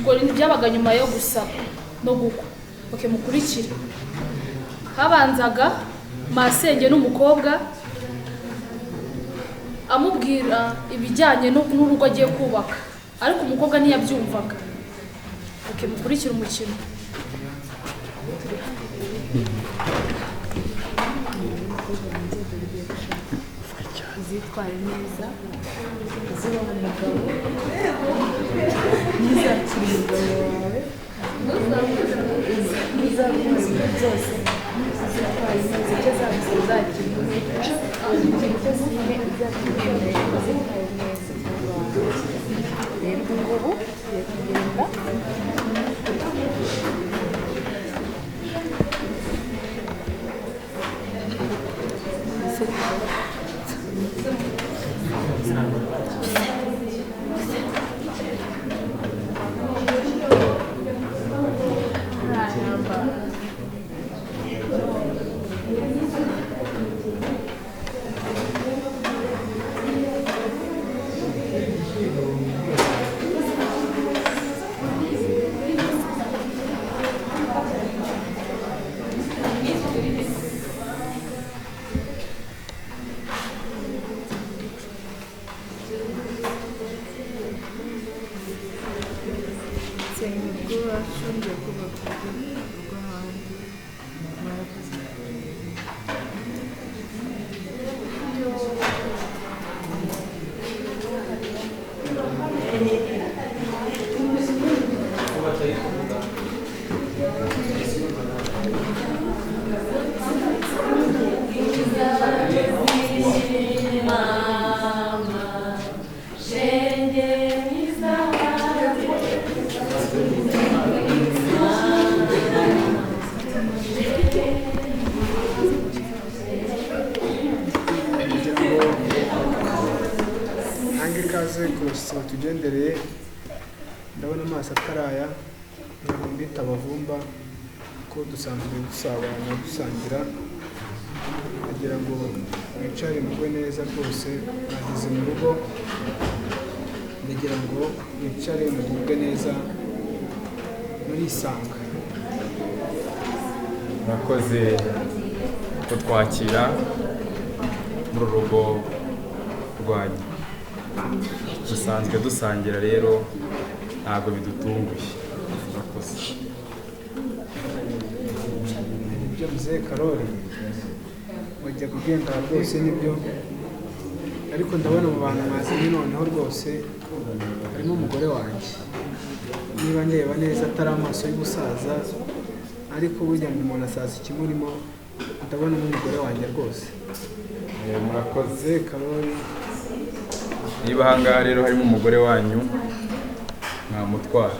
ubwo ntibyabaga nyuma yo gusaba no gukwa. Okay, mukurikire. Habanzaga masenge n'umukobwa amubwira ibijyanye n'urugo agiye kubaka, ariko umukobwa ntiyabyumvaga. Okay, mukurikire umukino. Zitwara neza, ziba umugabo, ntizakire umugabo wawe, ntizakure byose, zitwara neza, icyo zabuze uzakira umuco, ikintu cyose nyine uzakiremera, zitwara neza mu Rwanda. Rero ubu ngubu tugiye kugenda tugendereye. Ndabona amaso ataraya, ntabwo mbita abavumba ko dusanzwe dusabana dusangira, kugira ngo wicare mugwe neza rwose. Nageze mu rugo ndagira ngo wicare mugubwe neza murisanga. Murakoze kutwakira muri urugo rwanyu. Dusanzwe dusangira rero ntabwo bidutunguye. Murakoze. Ibyo mzee Karoli wajya kugenda rwose nibyo, ariko ndabona mu bantu mwazanye noneho rwose harimo umugore wanjye. Niba ndeba neza atari amaso y'ubusaza, ariko burya ngo umuntu asaza ikimurimo, ndabona n'umugore wanjye rwose. Murakoze Karoli. Niba ahangaha rero harimo umugore wanyu, mwamutwara.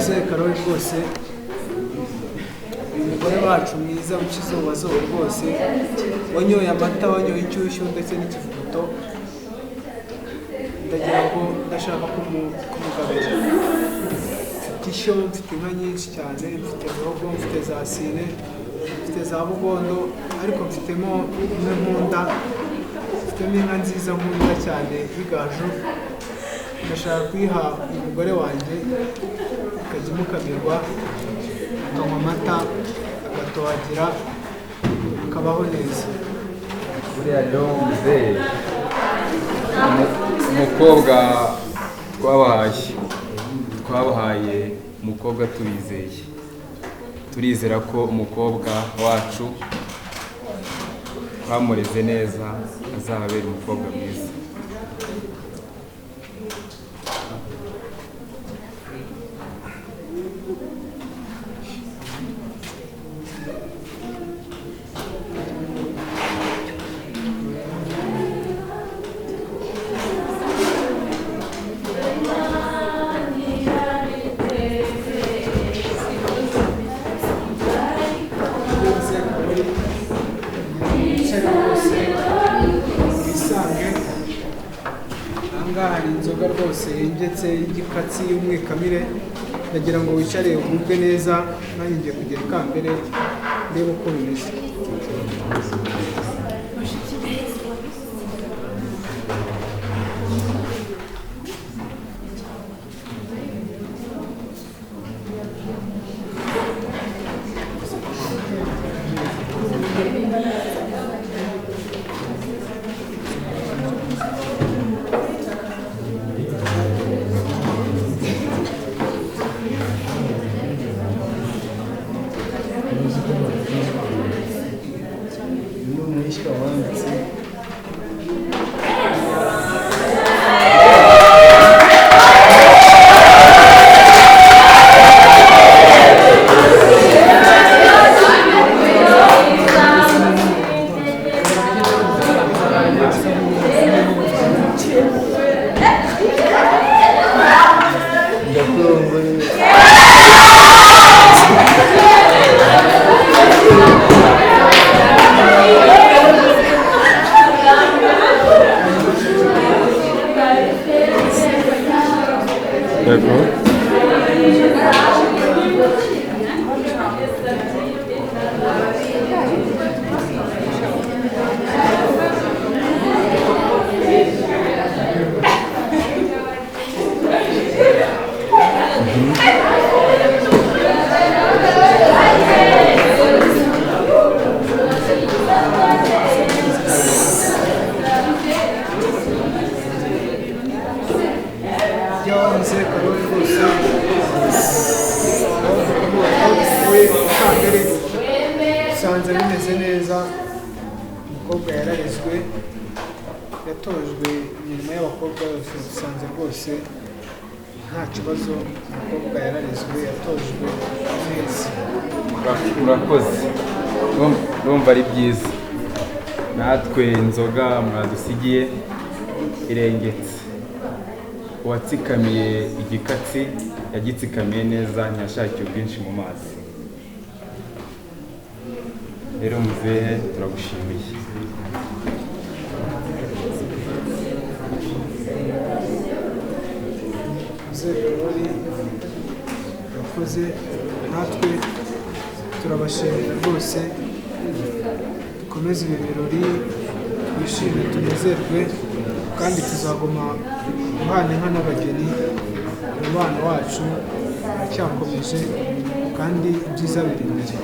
Mzee Karoli rwose umugore wacu mwiza ukizuba zo rwose, wanyoye amata, wanyoye inshyushyu ndetse n'ikivuguto. Ndagira ngo ndashaka kumugabira. Mfite ishyo, mfite inka nyinshi cyane, mfite muhogo, mfite za sine, mfite za bugondo, ariko mfitemo imwe nkunda, mfitemo inka nziza nkunda cyane y'igaju. Ndashaka kuyiha umugore wanjye akajya imukamirwa, akanywa amata, agatohagira, akabaho neza. Buriya rero mzee, umukobwa twabahaye umukobwa turizera ko umukobwa wacu twamureze neza azababera umukobwa mwiza. yose yengetse y'igikatsi y'umwikamire, ndagira ngo wicare ugubwe neza, nanjye ngiye kugera ikambere ndebe uko bimeze. Usanze bimeze neza, umukobwa yararezwe, yatojwe imirimo y'abakobwa yose, usanze rwose nta kibazo, umukobwa yararezwe, yatojwe neza. Murakoze, urumva ari byiza. Natwe inzoga mwadusigiye irengetse. Uwatsikamiye igikatsi yagitsikamiye neza, ntiyashakiye ubwinshi mu mazi. Rero muzehe turagushimiye. Muzehe Karoli yakoze, natwe turabashimira rwose. Dukomeze ibi birori, twishime, tunezerwe, kandi tuzaguma guhana inka n'abageni. Umubano wacu uracyakomeje kandi ibyiza biri imbere.